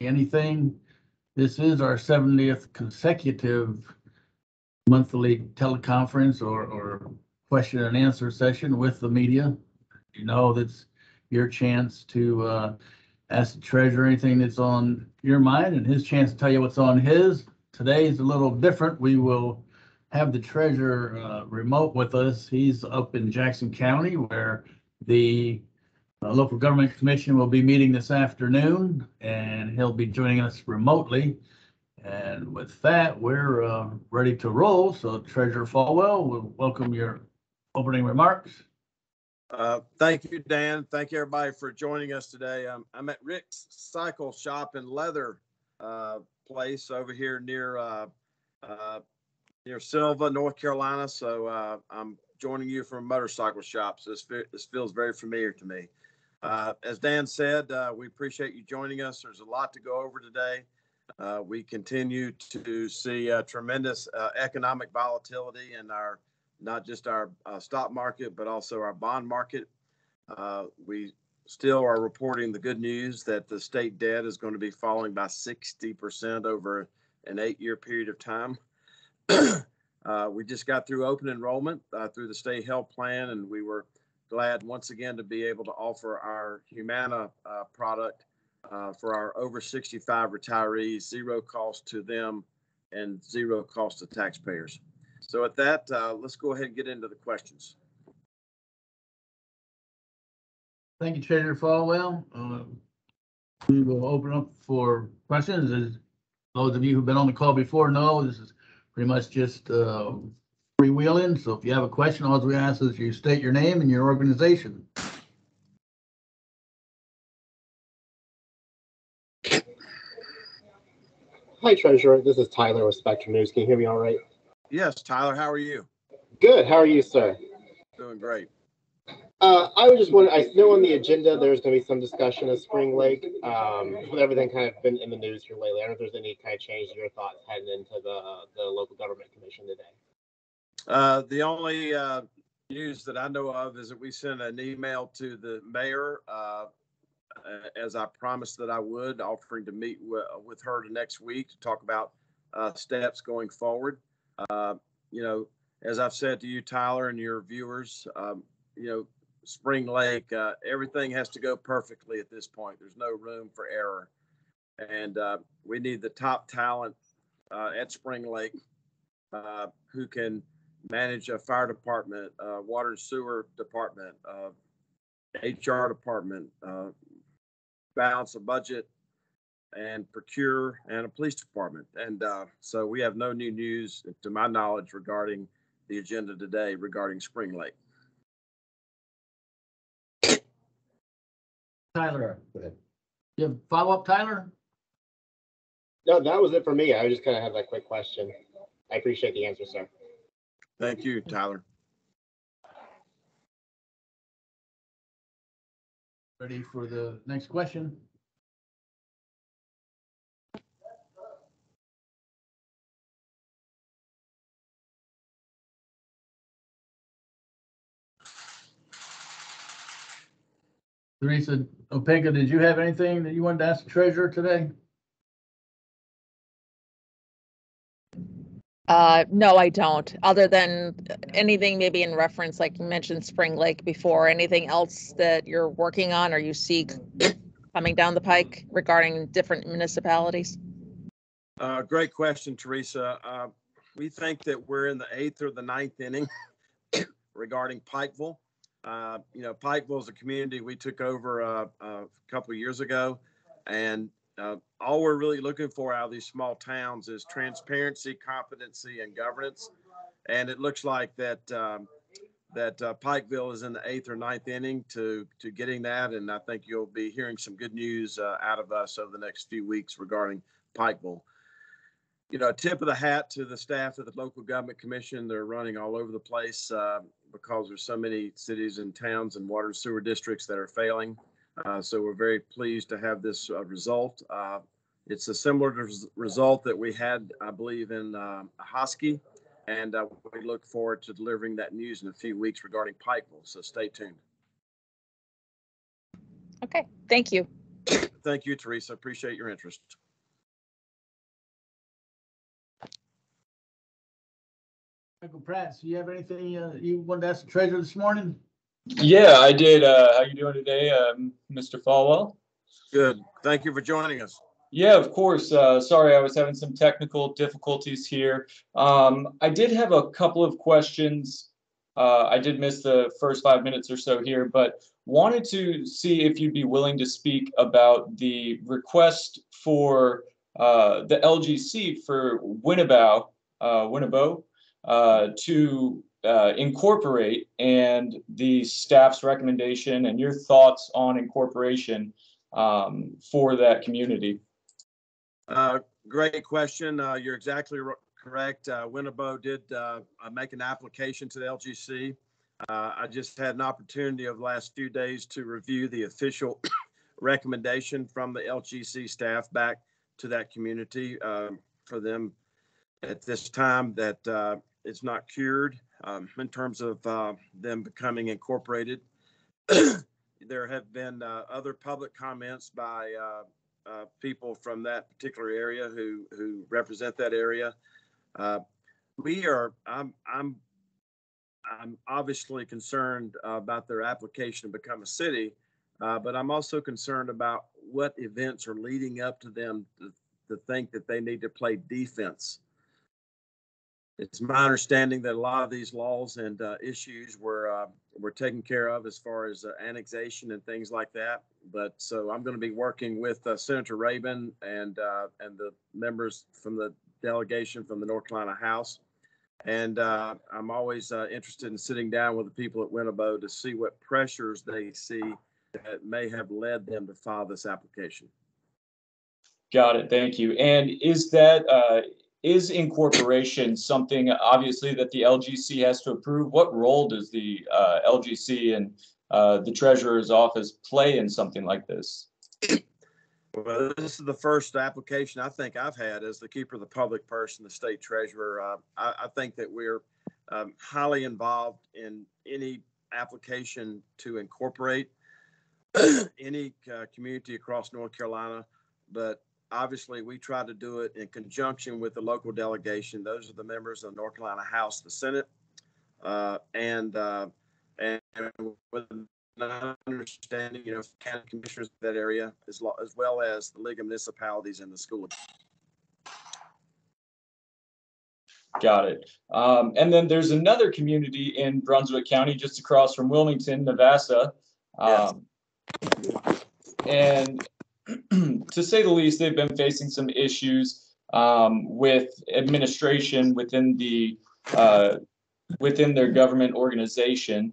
anything. This is our 70th consecutive monthly teleconference or question and answer session with the media. You know, that's your chance to ask the treasurer anything that's on your mind and his chance to tell you what's on his. Today is a little different. We will have the treasurer remote with us. He's up in Jackson County where the local government commission will be meeting this afternoon, and he'll be joining us remotely. And with that, we're ready to roll. So Treasurer Folwell, we'll welcome your opening remarks. Thank you, Dan. Thank you, everybody, for joining us today. I'm at Rick's Cycle Shop and Leather place over here near Silva, North Carolina. So I'm joining you from a motorcycle shop. So this feels very familiar to me. As Dan said, we appreciate you joining us. There's a lot to go over today. We continue to see tremendous economic volatility in not just our stock market, but also our bond market. We still are reporting the good news that the state debt is going to be falling by 60% over an 8-year period of time. We just got through open enrollment through the state health plan, and we were glad once again to be able to offer our Humana product for our over 65 retirees, zero cost to them and zero cost to taxpayers. So at that, let's go ahead and get into the questions. Thank you, Treasurer Falwell. We will open up for questions. As those of you who've been on the call before know, this is pretty much just freewheeling. So if you have a question, all we ask is you state your name and your organization. Hi, Treasurer. This is Tyler with Spectrum News. Can you hear me all right? Yes, Tyler. How are you? Good. How are you, sir? Doing great. I was just wondering, I know on the agenda there's going to be some discussion of Spring Lake with everything kind of been in the news here lately. I don't know if there's any kind of change in your thoughts heading into the local government commission today. The only news that I know of is that we sent an email to the mayor as I promised that I would, offering to meet with her next week to talk about steps going forward. You know, as I've said to you, Tyler, and your viewers, you know, Spring Lake, everything has to go perfectly at this point. There's no room for error. And we need the top talent at Spring Lake who can manage a fire department, water and sewer department, HR department, balance a budget, and procure, and a police department. And so we have no new news, to my knowledge, regarding the agenda today regarding Spring Lake. Tyler, go ahead. You have follow-up, Tyler? No, that was it for me. I just kind of had that quick question. I appreciate the answer, sir. Thank you, Tyler. Ready for the next question? Teresa Opega, did you have anything that you wanted to ask the treasurer today? No, I don't. Other than anything maybe in reference, like you mentioned Spring Lake before, anything else that you're working on or you see coming down the pike regarding different municipalities? Great question, Teresa. We think that we're in the 8th or the 9th inning regarding Pikeville. You know, Pikeville is a community we took over a couple of years ago, and all we're really looking for out of these small towns is transparency, competency, and governance. And it looks like that Pikeville is in the 8th or 9th inning to getting that. And I think you'll be hearing some good news out of us over the next few weeks regarding Pikeville. You know, a tip of the hat to the staff of the local government commission. They're running all over the place because there's so many cities and towns and water and sewer districts that are failing. So we're very pleased to have this result. It's a similar result that we had, I believe, in Hosky, and we look forward to delivering that news in a few weeks regarding Pikeville. So stay tuned. Okay, thank you. Thank you, Teresa. Appreciate your interest. Michael Pratt, do you have anything you wanted to ask the treasurer this morning? Yeah, I did. How you doing today, Mr. Folwell? Good. Thank you for joining us. Yeah, of course. Sorry, I was having some technical difficulties here. I did have a couple of questions. I did miss the first 5 minutes or so here, but wanted to see if you'd be willing to speak about the request for the LGC for Winnebago to incorporate, and the staff's recommendation and your thoughts on incorporation for that community. Great question. You're exactly correct. Winnebago did make an application to the LGC. I just had an opportunity of the last few days to review the official recommendation from the LGC staff back to that community for them at this time that it's not cured in terms of them becoming incorporated. There have been other public comments by people from that particular area who represent that area. I'm obviously concerned about their application to become a city, but I'm also concerned about what events are leading up to them to think that they need to play defense. It's my understanding that a lot of these laws and issues were taken care of as far as annexation and things like that. But so I'm going to be working with Senator Rabin and the members from the delegation from the North Carolina House. And I'm always interested in sitting down with the people at Winnebago to see what pressures they see that may have led them to file this application. Got it. Thank you. And is that is incorporation something obviously that the LGC has to approve? What role does the LGC and the treasurer's office play in something like this? Well, this is the first application I think I've had as the keeper of the public purse and the state treasurer. I think that we're highly involved in any application to incorporate any community across North Carolina, but obviously we try to do it in conjunction with the local delegation. Those are the members of the North Carolina House, the Senate, and with an understanding, county commissioners of that area, as well as the League of Municipalities and the school. Got it. And then there's another community in Brunswick County, just across from Wilmington, Nevada. Yes. And to say the least, they've been facing some issues with administration within the within their government organization.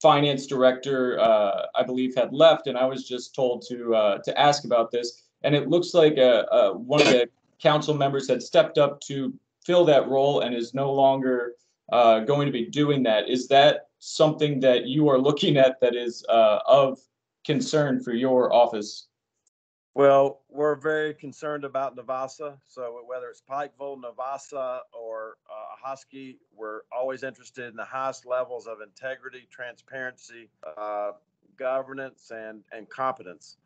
Finance director, I believe, had left, and I was just told to ask about this. And it looks like one of the council members had stepped up to fill that role and is no longer going to be doing that. Is that something that you are looking at that is of concern for your office? Well, we're very concerned about Navassa. So whether it's Pikeville, Navassa, or Hosky, we're always interested in the highest levels of integrity, transparency, governance, and competence.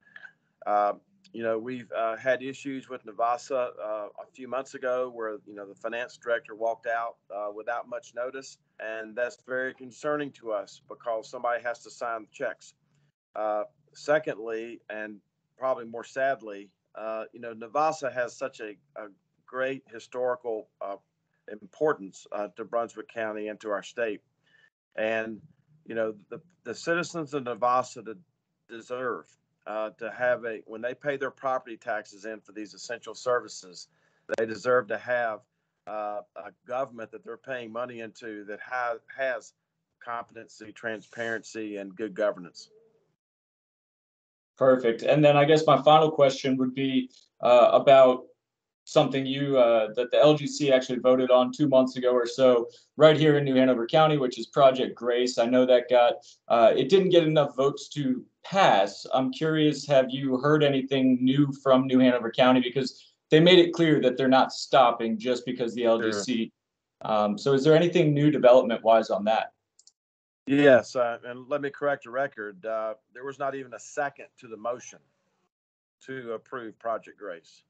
We've had issues with Navassa a few months ago where, the finance director walked out without much notice. And that's very concerning to us because somebody has to sign the checks. Secondly, and probably more sadly, Navassa has such a great historical importance to Brunswick County and to our state. And, the citizens of Navassa deserve to have when they pay their property taxes in for these essential services, they deserve to have a government that they're paying money into that has competency, transparency, and good governance. Perfect. And then I guess my final question would be about something that the LGC actually voted on 2 months ago or so, right here in New Hanover County, which is Project Grace. I know that it didn't get enough votes to pass. I'm curious, have you heard anything new from New Hanover County? Because they made it clear that they're not stopping just because the LGC. So is there anything new development-wise on that? Yes, and let me correct the record. There was not even a second to the motion to approve Project Grace.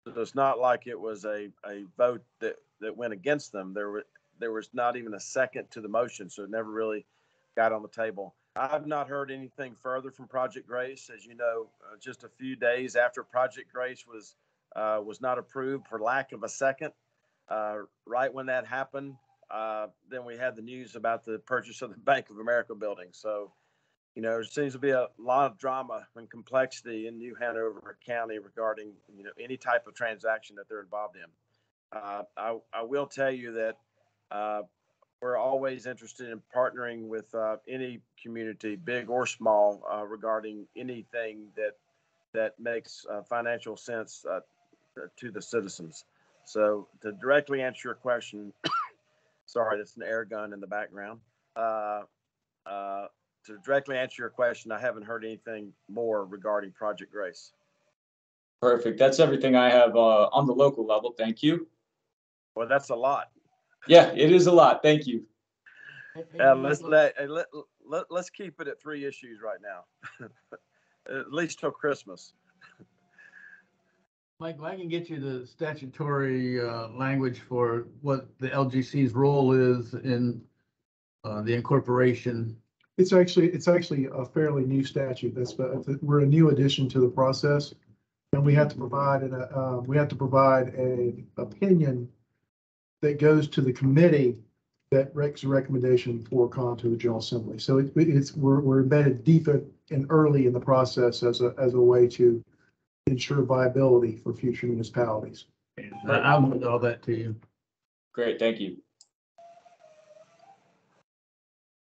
So it's not like it was a vote that went against them. There was not even a second to the motion, so it never really got on the table. I've not heard anything further from Project Grace. As you know, just a few days after Project Grace was not approved for lack of a second, right when that happened, then we had the news about the purchase of the Bank of America building. So, you know, there seems to be a lot of drama and complexity in New Hanover County regarding, you know, any type of transaction that they're involved in. I will tell you that we're always interested in partnering with any community, big or small, regarding anything that makes financial sense to the citizens. So to directly answer your question, sorry, that's an air gun in the background. To directly answer your question, I haven't heard anything more regarding Project Grace. Perfect. That's everything I have on the local level. Thank you. Well, that's a lot. Yeah, it is a lot. Thank you. Let's keep it at 3 issues right now, at least till Christmas. Michael, I can get you the statutory language for what the LGC's role is in the incorporation. It's actually a fairly new statute. We're a new addition to the process, and we have to provide an opinion that goes to the committee that makes a recommendation for comment to the General Assembly. So we're embedded deep and early in the process as a way to ensure viability for future municipalities. I'll do all that to you. Great. Thank you.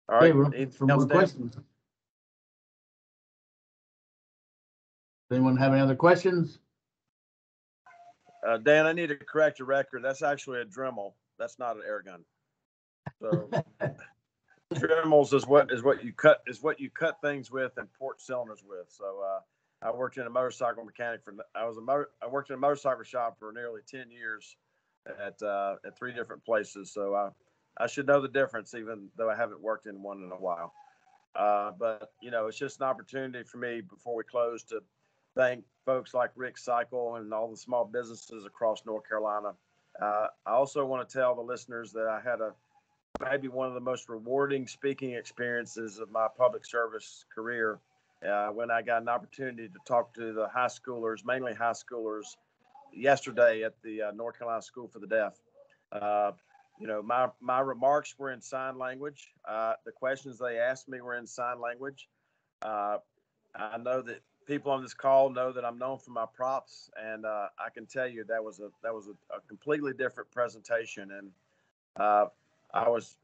All right. Okay, for more questions. Anyone have any other questions? Dan, I need to correct your record. That's actually a Dremel. That's not an air gun. So Dremels is what you cut things with and port cylinders with. So I worked in a motorcycle mechanic I worked in a motorcycle shop for nearly 10 years at 3 different places. So I should know the difference, even though I haven't worked in one in a while. But you know, it's just an opportunity for me before we close to thank folks like Rick Cycle and all the small businesses across North Carolina. I also want to tell the listeners that I had maybe one of the most rewarding speaking experiences of my public service career when I got an opportunity to talk to the high schoolers, mainly high schoolers, yesterday at the North Carolina School for the Deaf. You know, my remarks were in sign language. The questions they asked me were in sign language. I know that people on this call know that I'm known for my props, and I can tell you that was a completely different presentation, and I was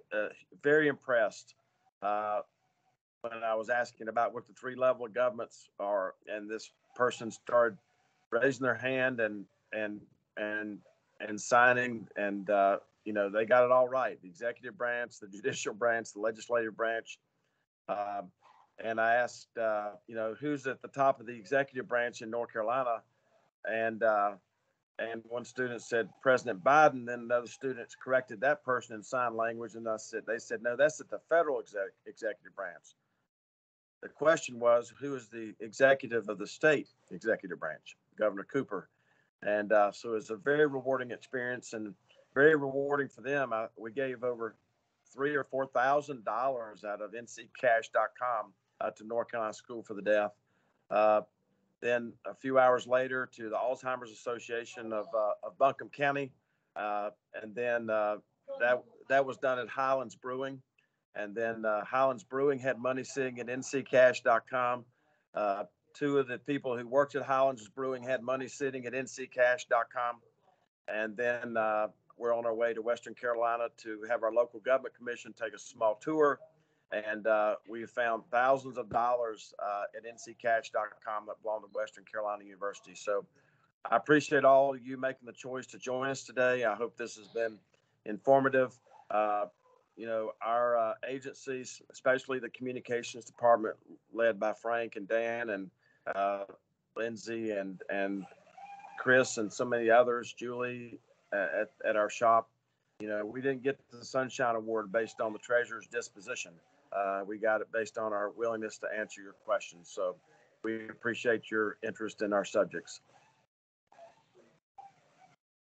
very impressed when I was asking about what the 3 level of governments are, and this person started raising their hand and signing, and you know, they got it all right: the executive branch, the judicial branch, the legislative branch. And I asked, you know, who's at the top of the executive branch in North Carolina, and one student said President Biden. Then another student corrected that person in sign language, and they said, no, that's at the federal executive branch. The question was, who is the executive of the state executive branch? Governor Cooper. And so it's a very rewarding experience, and very rewarding for them. We gave over $3,000 or $4,000 out of nccash.com to North Carolina School for the Deaf. Then a few hours later to the Alzheimer's Association of Buncombe County. And then that was done at Highlands Brewing. And then Highlands Brewing had money sitting at nccash.com. 2 of the people who worked at Highlands Brewing had money sitting at nccash.com. And then we're on our way to Western Carolina to have our local government commission take a small tour. And we found thousands of dollars at nccash.com that belong to Western Carolina University. So I appreciate all of you making the choice to join us today. I hope this has been informative. You know, our agencies, especially the communications department led by Frank and Dan and Lindsay and Chris and so many others, Julie at our shop, you know, we didn't get the Sunshine Award based on the treasurer's disposition. We got it based on our willingness to answer your questions. So we appreciate your interest in our subjects.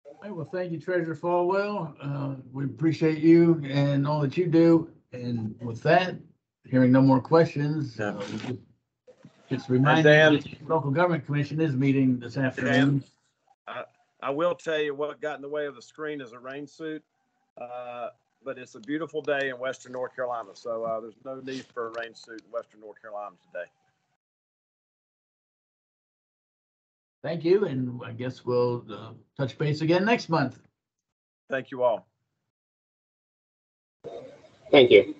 All right, well, thank you, Treasurer Folwell. We appreciate you and all that you do. And with that, hearing no more questions, just remind you Dan- that the local government commission is meeting this afternoon. I will tell you what got in the way of the screen is a rain suit, but it's a beautiful day in Western North Carolina. So there's no need for a rain suit in Western North Carolina today. Thank you, and I guess we'll touch base again next month. Thank you all. Thank you.